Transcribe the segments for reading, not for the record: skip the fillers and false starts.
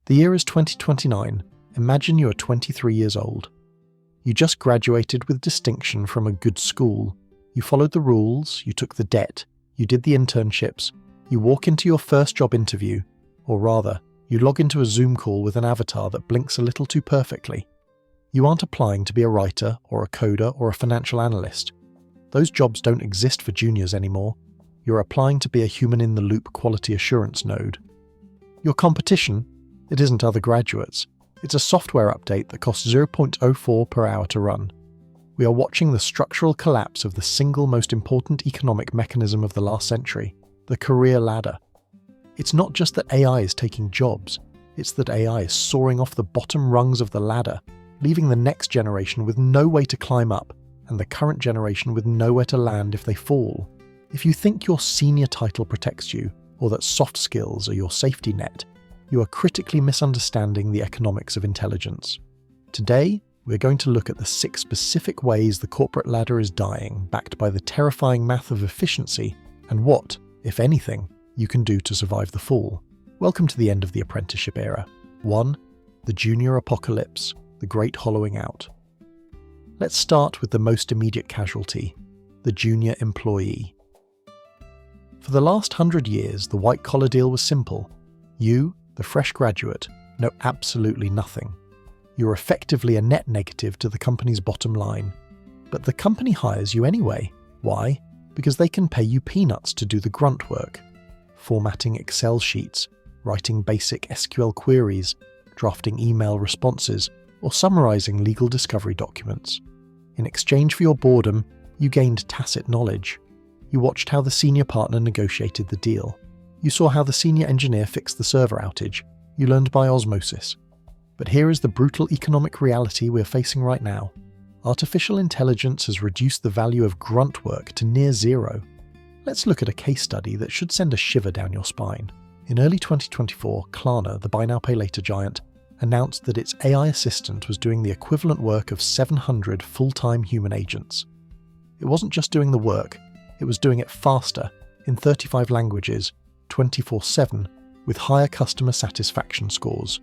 The year is 2029. Imagine you are 23 years old. You just graduated with distinction from a good school. You followed the rules, you took the debt, you did the internships, you walk into your first job interview, or rather, you log into a Zoom call with an avatar that blinks a little too perfectly. You aren't applying to be a writer or a coder or a financial analyst. Those jobs don't exist for juniors anymore. You're applying to be a human-in-the-loop quality assurance node. Your competition? It isn't other graduates. It's a software update that costs 0.04 per hour to run. We are watching the structural collapse of the single most important economic mechanism of the last century, the career ladder. It's not just that AI is taking jobs, it's that AI is soaring off the bottom rungs of the ladder, leaving the next generation with no way to climb up, and the current generation with nowhere to land if they fall. If you think your senior title protects you, or that soft skills are your safety net, you are critically misunderstanding the economics of intelligence. Today, we're going to look at the 6 specific ways the corporate ladder is dying, backed by the terrifying math of efficiency, and what, if anything, you can do to survive the fall. Welcome to the end of the apprenticeship era. 1. The junior apocalypse, the great hollowing out. Let's start with the most immediate casualty, the junior employee. For the last 100 years, the white-collar deal was simple. You, the fresh graduate, know absolutely nothing. You're effectively a net negative to the company's bottom line. But the company hires you anyway. Why? Because they can pay you peanuts to do the grunt work. Formatting Excel sheets, writing basic SQL queries, drafting email responses, or summarizing legal discovery documents. In exchange for your boredom, you gained tacit knowledge. You watched how the senior partner negotiated the deal. You saw how the senior engineer fixed the server outage. You learned by osmosis. But here is the brutal economic reality we're facing right now. Artificial intelligence has reduced the value of grunt work to near zero. Let's look at a case study that should send a shiver down your spine. In early 2024, Klarna, the buy now pay later giant, announced that its AI assistant was doing the equivalent work of 700 full-time human agents. It wasn't just doing the work, it was doing it faster, in 35 languages, 24/7, with higher customer satisfaction scores.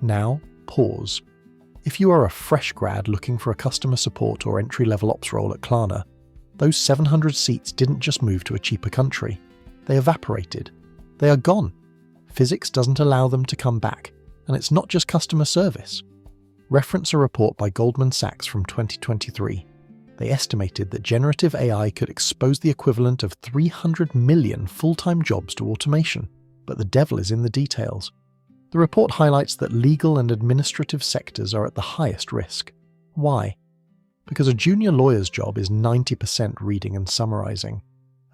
Now, pause. If you are a fresh grad looking for a customer support or entry-level ops role at Klarna, those 700 seats didn't just move to a cheaper country. They evaporated. They are gone. Physics doesn't allow them to come back, and it's not just customer service. Reference a report by Goldman Sachs from 2023. They estimated that generative AI could expose the equivalent of 300 million full-time jobs to automation, but the devil is in the details. The report highlights that legal and administrative sectors are at the highest risk. Why? Because a junior lawyer's job is 90% reading and summarizing.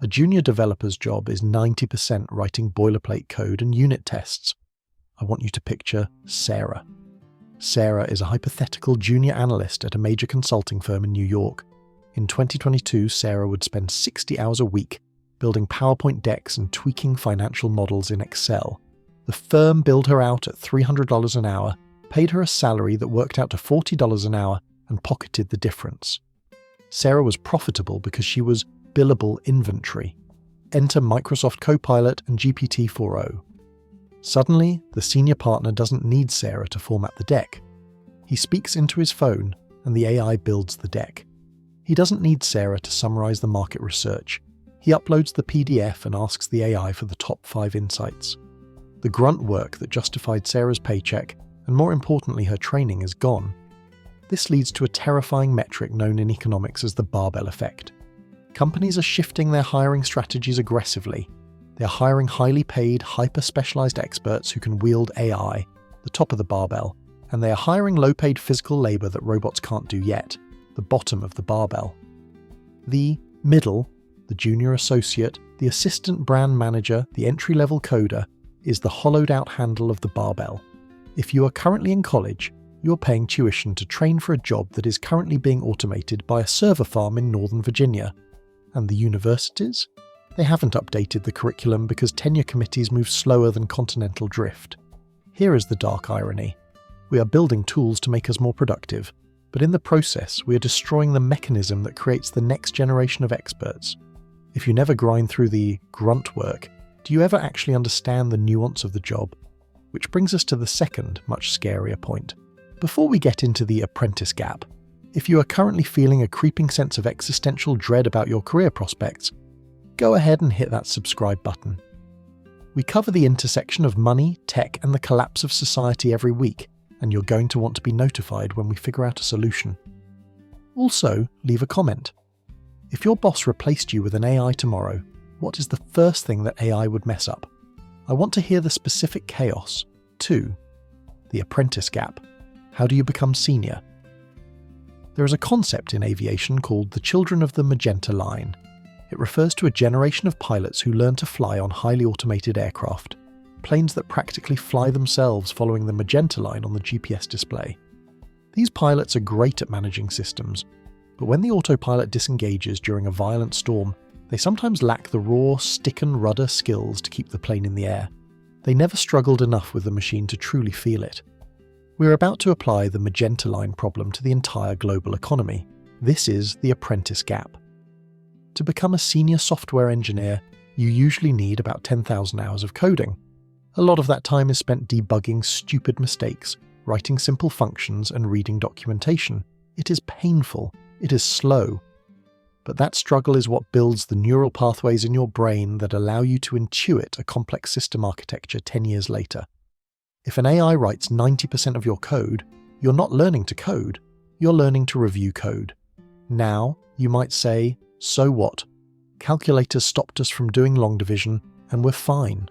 A junior developer's job is 90% writing boilerplate code and unit tests. I want you to picture Sarah. Sarah is a hypothetical junior analyst at a major consulting firm in New York. In 2022, Sarah would spend 60 hours a week building PowerPoint decks and tweaking financial models in Excel. The firm billed her out at $300 an hour, paid her a salary that worked out to $40 an hour, and pocketed the difference. Sarah was profitable because she was billable inventory. Enter Microsoft Copilot and GPT-4o. Suddenly, the senior partner doesn't need Sarah to format the deck. He speaks into his phone, and the AI builds the deck. He doesn't need Sarah to summarize the market research. He uploads the PDF and asks the AI for the top 5 insights. The grunt work that justified Sarah's paycheck, and more importantly her training, is gone. This leads to a terrifying metric known in economics as the barbell effect. Companies are shifting their hiring strategies aggressively. They are hiring highly paid, hyper-specialized experts who can wield AI, the top of the barbell, and they are hiring low-paid physical labor that robots can't do yet, the bottom of the barbell. The middle, the junior associate, the assistant brand manager, the entry-level coder, is the hollowed-out handle of the barbell. If you are currently in college, you are paying tuition to train for a job that is currently being automated by a server farm in Northern Virginia. And the universities? They haven't updated the curriculum because tenure committees move slower than continental drift. Here is the dark irony. We are building tools to make us more productive, but in the process we are destroying the mechanism that creates the next generation of experts. If you never grind through the grunt work, do you ever actually understand the nuance of the job? Which brings us to the second, much scarier point. Before we get into the Apprentice Gap, if you are currently feeling a creeping sense of existential dread about your career prospects, go ahead and hit that subscribe button. We cover the intersection of money, tech, and the collapse of society every week, and you're going to want to be notified when we figure out a solution. Also, leave a comment. If your boss replaced you with an AI tomorrow, what is the first thing that AI would mess up? I want to hear the specific chaos. 2. The Apprentice Gap. How do you become senior? There is a concept in aviation called the children of the magenta line. It refers to a generation of pilots who learn to fly on highly automated aircraft, planes that practically fly themselves following the magenta line on the GPS display. These pilots are great at managing systems, but when the autopilot disengages during a violent storm, they sometimes lack the raw stick and rudder skills to keep the plane in the air. They never struggled enough with the machine to truly feel it. We're about to apply the magenta line problem to the entire global economy. This is the Apprentice Gap. To become a senior software engineer, you usually need about 10,000 hours of coding. A lot of that time is spent debugging stupid mistakes, writing simple functions, and reading documentation. It is painful. It is slow. But that struggle is what builds the neural pathways in your brain that allow you to intuit a complex system architecture 10 years later. If an AI writes 90% of your code, you're not learning to code, you're learning to review code. Now, you might say, so what? Calculators stopped us from doing long division, and we're fine.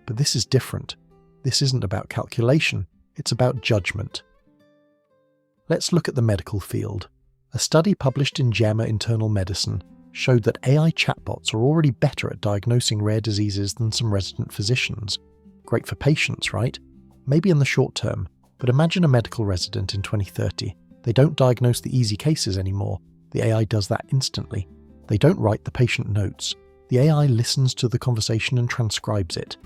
But this is different. This isn't about calculation, it's about judgment. Let's look at the medical field. A study published in JAMA Internal Medicine showed that AI chatbots are already better at diagnosing rare diseases than some resident physicians. Great for patients, right? Maybe in the short term, but imagine a medical resident in 2030. They don't diagnose the easy cases anymore. The AI does that instantly. They don't write the patient notes. The AI listens to the conversation and transcribes it.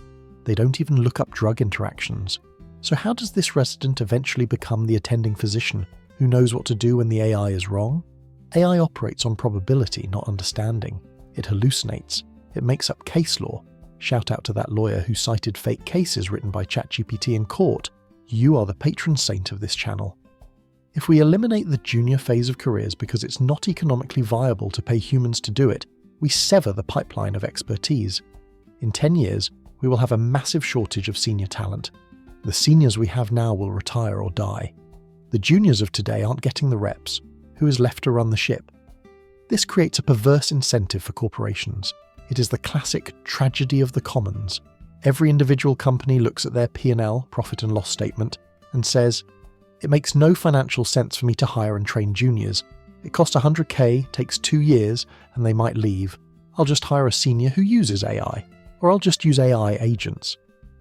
They don't even look up drug interactions. So how does this resident eventually become the attending physician who knows what to do when the AI is wrong? AI operates on probability, not understanding. It hallucinates. It makes up case law. Shout out to that lawyer who cited fake cases written by ChatGPT in court. You are the patron saint of this channel. If we eliminate the junior phase of careers because it's not economically viable to pay humans to do it, we sever the pipeline of expertise. In 10 years, we will have a massive shortage of senior talent. The seniors we have now will retire or die. The juniors of today aren't getting the reps. Who is left to run the ship? This creates a perverse incentive for corporations. It is the classic tragedy of the commons. Every individual company looks at their P&L, profit and loss statement, and says, it makes no financial sense for me to hire and train juniors. It costs $100K, takes 2 years, and they might leave. I'll just hire a senior who uses AI, or I'll just use AI agents.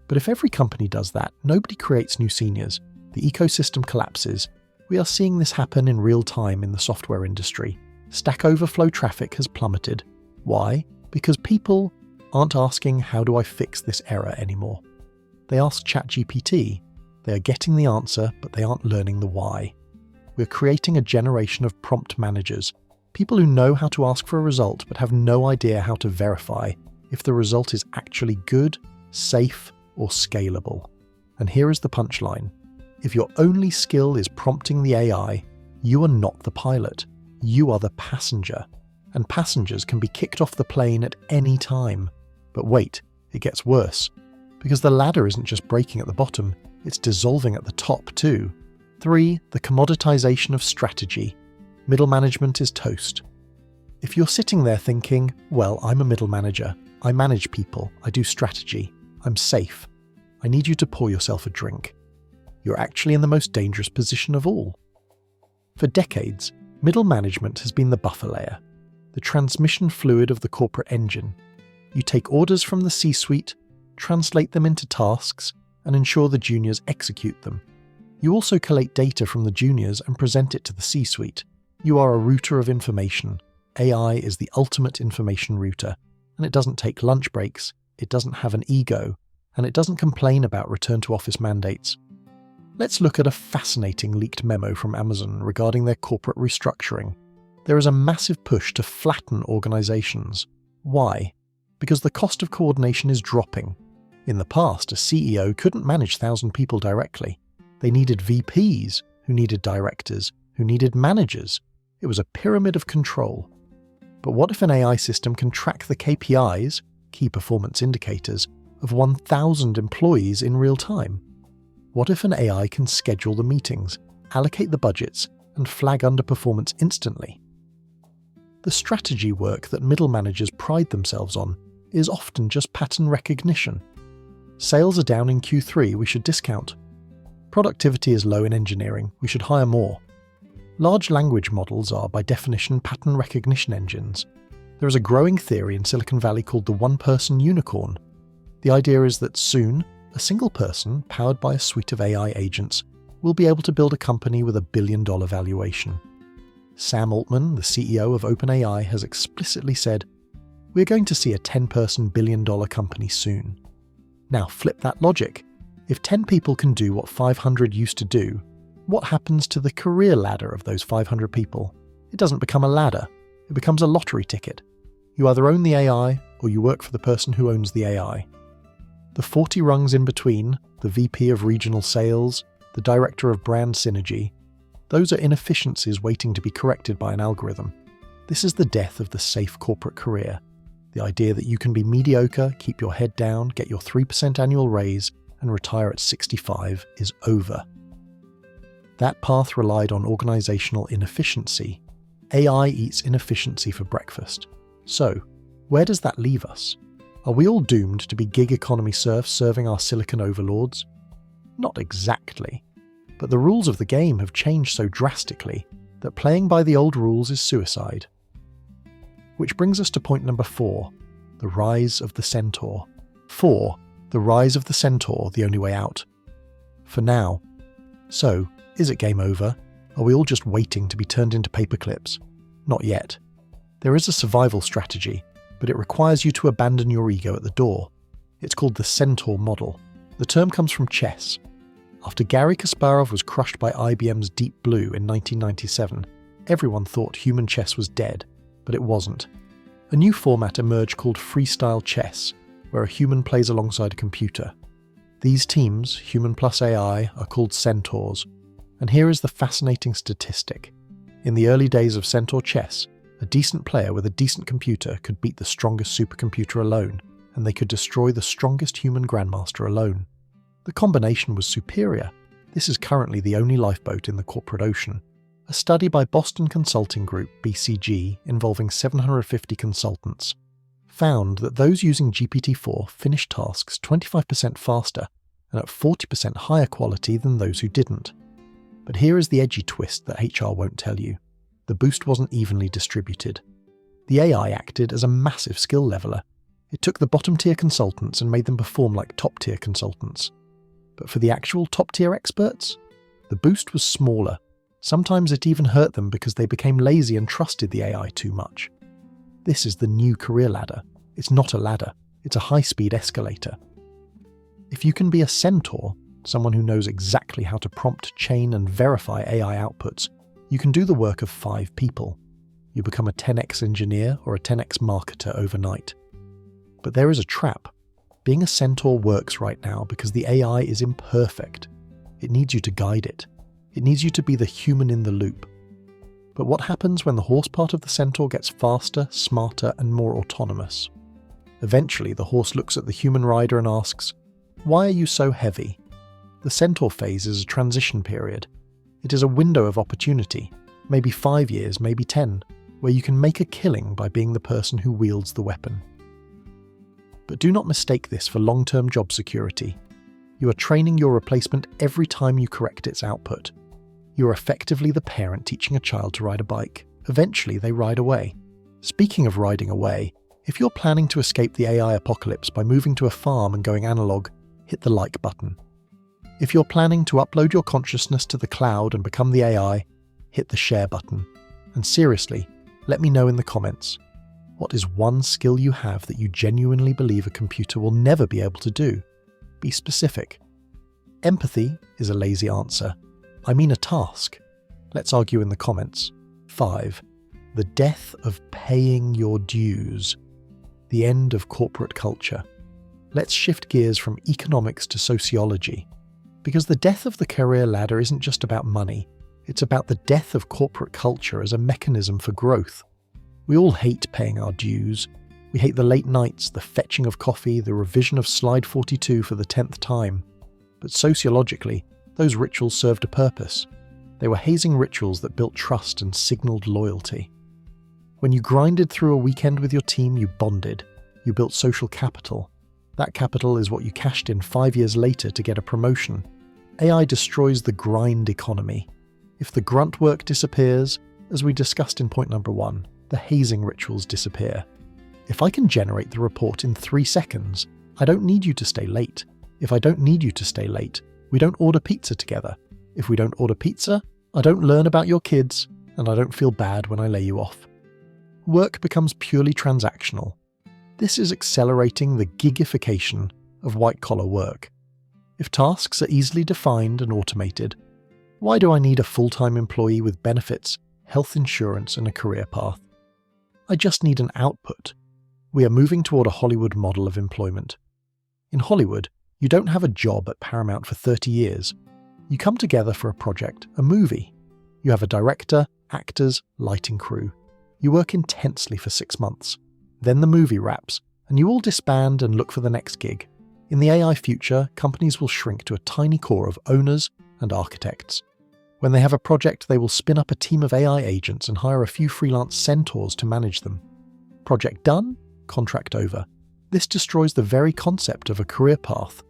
But if every company does that, nobody creates new seniors. The ecosystem collapses. We are seeing this happen in real time in the software industry. Stack Overflow traffic has plummeted. Why? Because people aren't asking, how do I fix this error anymore? They ask ChatGPT. They are getting the answer, but they aren't learning the why. We're creating a generation of prompt managers, people who know how to ask for a result but have no idea how to verify if the result is actually good, safe, or scalable. And here is the punchline. If your only skill is prompting the AI, you are not the pilot. You are the passenger. And passengers can be kicked off the plane at any time. But wait, it gets worse. Because the ladder isn't just breaking at the bottom, it's dissolving at the top too. 3. The commoditization of strategy. Middle management is toast. If you're sitting there thinking, well, I'm a middle manager, I manage people, I do strategy, I'm safe, I need you to pour yourself a drink. You're actually in the most dangerous position of all. For decades, middle management has been the buffer layer, the transmission fluid of the corporate engine. You take orders from the C-suite, translate them into tasks, and ensure the juniors execute them. You also collate data from the juniors and present it to the C-suite. You are a router of information. AI is the ultimate information router, and it doesn't take lunch breaks, it doesn't have an ego, and it doesn't complain about return-to-office mandates. Let's look at a fascinating leaked memo from Amazon regarding their corporate restructuring. There is a massive push to flatten organizations. Why? Because the cost of coordination is dropping. In the past, a CEO couldn't manage 1,000 people directly. They needed VPs, who needed directors, who needed managers. It was a pyramid of control. But what if an AI system can track the KPIs, key performance indicators, of 1,000 employees in real time? What if an AI can schedule the meetings, allocate the budgets, and flag underperformance instantly? The strategy work that middle managers pride themselves on is often just pattern recognition. Sales are down in Q3, we should discount. Productivity is low in engineering, we should hire more. Large language models are, by definition, pattern recognition engines. There is a growing theory in Silicon Valley called the one-person unicorn. The idea is that soon, a single person, powered by a suite of AI agents, will be able to build a company with $1 billion valuation. Sam Altman, the CEO of OpenAI, has explicitly said, "We're going to see a 10-person billion-dollar company soon." Now flip that logic. If 10 people can do what 500 used to do, what happens to the career ladder of those 500 people? It doesn't become a ladder. It becomes a lottery ticket. You either own the AI or you work for the person who owns the AI. The 40 rungs in between, the VP of regional sales, the director of brand synergy, those are inefficiencies waiting to be corrected by an algorithm. This is the death of the safe corporate career. The idea that you can be mediocre, keep your head down, get your 3% annual raise, and retire at 65 is over. That path relied on organizational inefficiency. AI eats inefficiency for breakfast. So, where does that leave us? Are we all doomed to be gig economy serfs serving our silicon overlords? Not exactly. But the rules of the game have changed so drastically that playing by the old rules is suicide. Which brings us to point number 4, the rise of the Centaur. 4, the rise of the Centaur, the only way out. For now. So, is it game over? Are we all just waiting to be turned into paper clips? Not yet. There is a survival strategy, but it requires you to abandon your ego at the door. It's called the Centaur model. The term comes from chess. After Garry Kasparov was crushed by IBM's Deep Blue in 1997, everyone thought human chess was dead, but it wasn't. A new format emerged called freestyle chess, where a human plays alongside a computer. These teams, human plus AI, are called centaurs. And here is the fascinating statistic. In the early days of Centaur chess, a decent player with a decent computer could beat the strongest supercomputer alone, and they could destroy the strongest human grandmaster alone. The combination was superior. This is currently the only lifeboat in the corporate ocean. A study by Boston Consulting Group, BCG, involving 750 consultants, found that those using GPT-4 finished tasks 25% faster and at 40% higher quality than those who didn't. But here is the edgy twist that HR won't tell you. The boost wasn't evenly distributed. The AI acted as a massive skill leveler. It took the bottom-tier consultants and made them perform like top-tier consultants. But for the actual top-tier experts, the boost was smaller. Sometimes it even hurt them because they became lazy and trusted the AI too much. This is the new career ladder. It's not a ladder, it's a high-speed escalator. If you can be a centaur, someone who knows exactly how to prompt, chain, and verify AI outputs, you can do the work of 5 people. You become a 10x engineer or a 10x marketer overnight. But there is a trap. Being a centaur works right now because the AI is imperfect. It needs you to guide it. It needs you to be the human in the loop. But what happens when the horse part of the centaur gets faster, smarter, and more autonomous? Eventually, the horse looks at the human rider and asks, "Why are you so heavy?" The centaur phase is a transition period. It is a window of opportunity, maybe 5 years, maybe 10, where you can make a killing by being the person who wields the weapon. But do not mistake this for long-term job security. You are training your replacement every time you correct its output. You are effectively the parent teaching a child to ride a bike. Eventually, they ride away. Speaking of riding away, if you're planning to escape the AI apocalypse by moving to a farm and going analog, hit the like button. If you're planning to upload your consciousness to the cloud and become the AI, hit the share button. And seriously, let me know in the comments. What is one skill you have that you genuinely believe a computer will never be able to do? Be specific. Empathy is a lazy answer. I mean a task. Let's argue in the comments. 5. The death of paying your dues. The end of corporate culture. Let's shift gears from economics to sociology. Because the death of the career ladder isn't just about money, it's about the death of corporate culture as a mechanism for growth. We all hate paying our dues. We hate the late nights, the fetching of coffee, the revision of slide 42 for the 10th time. But sociologically, those rituals served a purpose. They were hazing rituals that built trust and signaled loyalty. When you grinded through a weekend with your team, you bonded. You built social capital. That capital is what you cashed in 5 years later to get a promotion. AI destroys the grind economy. If the grunt work disappears, as we discussed in point number 1, the hazing rituals disappear. If I can generate the report in 3 seconds, I don't need you to stay late. If I don't need you to stay late, we don't order pizza together. If we don't order pizza, I don't learn about your kids, and I don't feel bad when I lay you off. Work becomes purely transactional. This is accelerating the gigification of white-collar work. If tasks are easily defined and automated, why do I need a full-time employee with benefits, health insurance, and a career path? I just need an output. We are moving toward a Hollywood model of employment. In Hollywood, you don't have a job at Paramount for 30 years. You come together for a project, a movie. You have a director, actors, lighting crew. You work intensely for 6 months. Then the movie wraps, and you all disband and look for the next gig. In the AI future, companies will shrink to a tiny core of owners and architects. When they have a project, they will spin up a team of AI agents and hire a few freelance centaurs to manage them. Project done, contract over. This destroys the very concept of a career path.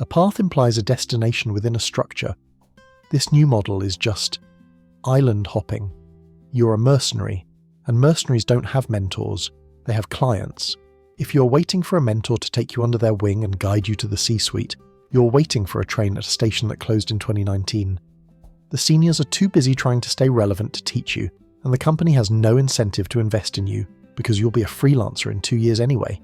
A path implies a destination within a structure. This new model is just island hopping. You're a mercenary, and mercenaries don't have mentors. They have clients. If you're waiting for a mentor to take you under their wing and guide you to the C-suite, you're waiting for a train at a station that closed in 2019. The seniors are too busy trying to stay relevant to teach you, and the company has no incentive to invest in you because you'll be a freelancer in 2 years anyway.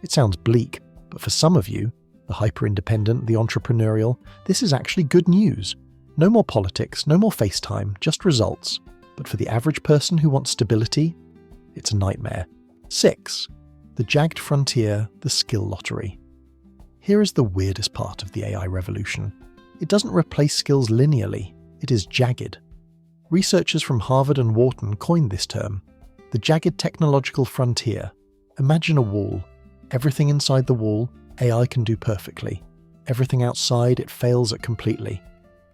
It sounds bleak, but for some of you, the hyper-independent, the entrepreneurial, this is actually good news. No more politics, no more FaceTime, just results. But for the average person who wants stability, it's a nightmare. 6. The Jagged Frontier, the skill lottery. Here is the weirdest part of the AI revolution. It doesn't replace skills linearly, it is jagged. Researchers from Harvard and Wharton coined this term, the jagged technological frontier. Imagine a wall. Everything inside the wall, AI can do perfectly. Everything outside, it fails at completely.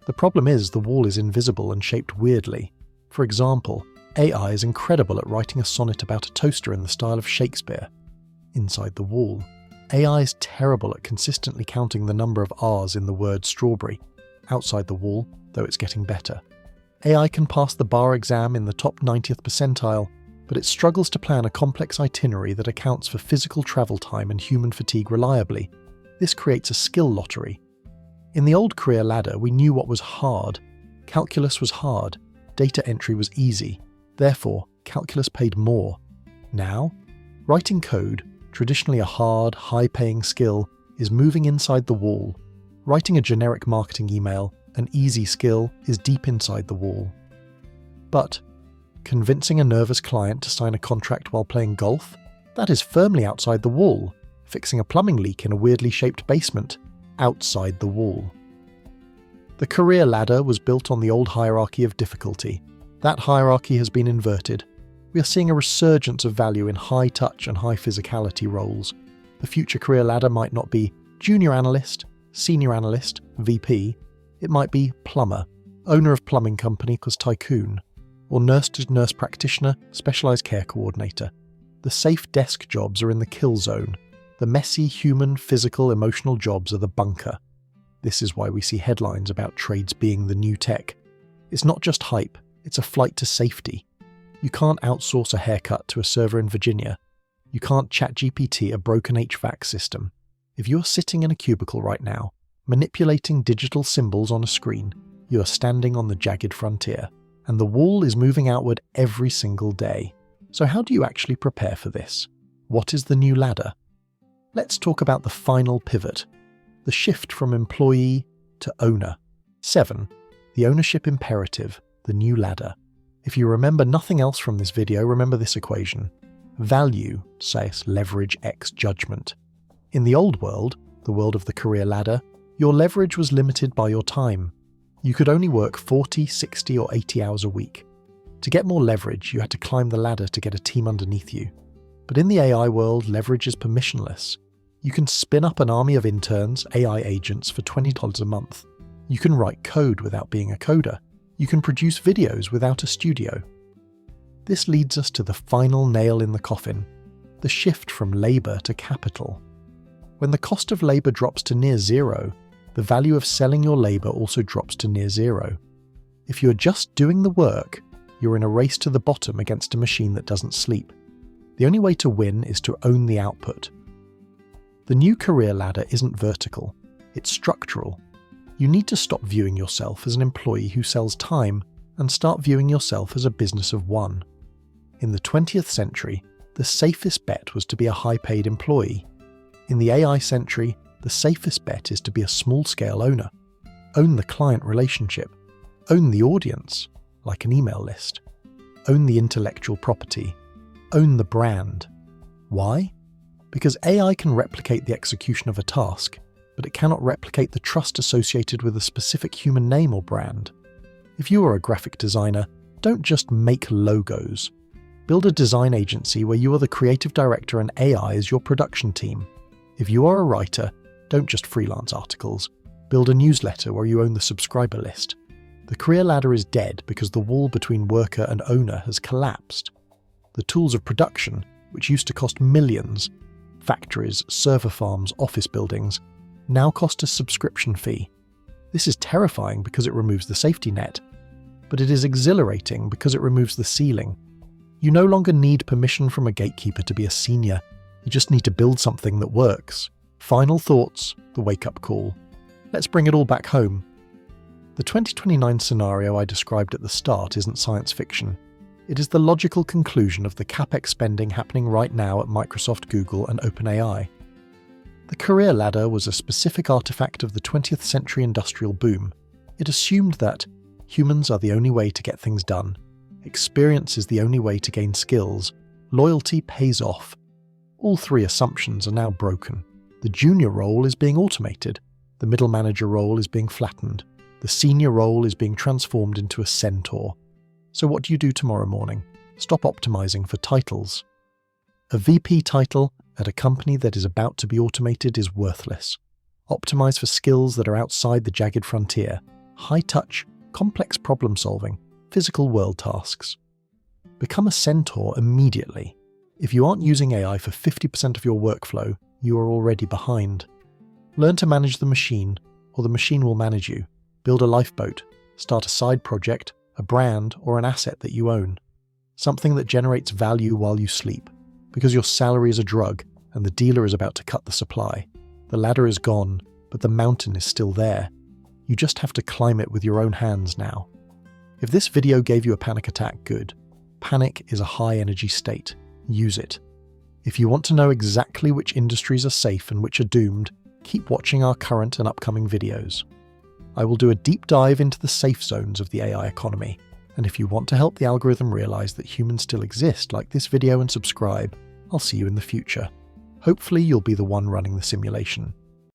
The problem is the wall is invisible and shaped weirdly. For example, AI is incredible at writing a sonnet about a toaster in the style of Shakespeare. Inside the wall, AI is terrible at consistently counting the number of R's in the word strawberry. Outside the wall, though it's getting better. AI can pass the bar exam in the top 90th percentile, but it struggles to plan a complex itinerary that accounts for physical travel time and human fatigue reliably. This creates a skill lottery. In the old career ladder, we knew what was hard. Calculus was hard. Data entry was easy. Therefore, calculus paid more. Now, writing code, traditionally a hard, high-paying skill, is moving inside the wall. Writing a generic marketing email, an easy skill, is deep inside the wall. But convincing a nervous client to sign a contract while playing golf? That is firmly outside the wall. Fixing a plumbing leak in a weirdly shaped basement? Outside the wall. The career ladder was built on the old hierarchy of difficulty. That hierarchy has been inverted. We are seeing a resurgence of value in high-touch and high-physicality roles. The future career ladder might not be junior analyst, senior analyst, VP. It might be plumber, owner of plumbing company + tycoon, or nurse-to-nurse practitioner, specialized care coordinator. The safe desk jobs are in the kill zone. The messy, human, physical, emotional jobs are the bunker. This is why we see headlines about trades being the new tech. It's not just hype, it's a flight to safety. You can't outsource a haircut to a server in Virginia. You can't ChatGPT a broken HVAC system. If you are sitting in a cubicle right now, manipulating digital symbols on a screen, you are standing on the jagged frontier, and the wall is moving outward every single day. So how do you actually prepare for this? What is the new ladder? Let's talk about the final pivot, the shift from employee to owner. 7. The ownership imperative, the new ladder. If you remember nothing else from this video, remember this equation. Value, say leverage x judgment. In the old world, the world of the career ladder, your leverage was limited by your time. You could only work 40, 60 or 80 hours a week. To get more leverage, you had to climb the ladder to get a team underneath you. But in the AI world, leverage is permissionless. You can spin up an army of interns, AI agents, for $20 a month. You can write code without being a coder. You can produce videos without a studio. This leads us to the final nail in the coffin, the shift from labour to capital. When the cost of labour drops to near zero, the value of selling your labour also drops to near zero. If you're just doing the work, you're in a race to the bottom against a machine that doesn't sleep. The only way to win is to own the output. The new career ladder isn't vertical, it's structural. You need to stop viewing yourself as an employee who sells time and start viewing yourself as a business of one. In the 20th century, the safest bet was to be a high-paid employee. In the AI century, the safest bet is to be a small-scale owner. Own the client relationship. Own the audience, like an email list. Own the intellectual property. Own the brand. Why? Because AI can replicate the execution of a task, but it cannot replicate the trust associated with a specific human name or brand. If you are a graphic designer, don't just make logos. Build a design agency where you are the creative director and AI is your production team. If you are a writer, don't just freelance articles. Build a newsletter where you own the subscriber list. The career ladder is dead because the wall between worker and owner has collapsed. The tools of production, which used to cost millions, factories, server farms, office buildings, now cost a subscription fee. This is terrifying because it removes the safety net, but it is exhilarating because it removes the ceiling. You no longer need permission from a gatekeeper to be a senior. You just need to build something that works. Final thoughts, the wake-up call. Let's bring it all back home. The 2029 scenario I described at the start isn't science fiction. It is the logical conclusion of the capex spending happening right now at Microsoft, Google, and OpenAI. The career ladder was a specific artifact of the 20th century industrial boom. It assumed that humans are the only way to get things done, experience is the only way to gain skills, loyalty pays off. All three assumptions are now broken. The junior role is being automated, the middle manager role is being flattened, the senior role is being transformed into a centaur. So what do you do tomorrow morning? Stop optimizing for titles. A VP title at a company that is about to be automated is worthless. Optimize for skills that are outside the jagged frontier, high-touch, complex problem-solving, physical world tasks. Become a centaur immediately. If you aren't using AI for 50% of your workflow, you are already behind. Learn to manage the machine, or the machine will manage you. Build a lifeboat, start a side project, a brand, or an asset that you own. Something that generates value while you sleep, because your salary is a drug and the dealer is about to cut the supply. The ladder is gone, but the mountain is still there. You just have to climb it with your own hands now. If this video gave you a panic attack, good. Panic is a high-energy state. Use it. If you want to know exactly which industries are safe and which are doomed, keep watching our current and upcoming videos. I will do a deep dive into the safe zones of the AI economy, and if you want to help the algorithm realize that humans still exist, like this video and subscribe. I'll see you in the future. Hopefully you'll be the one running the simulation.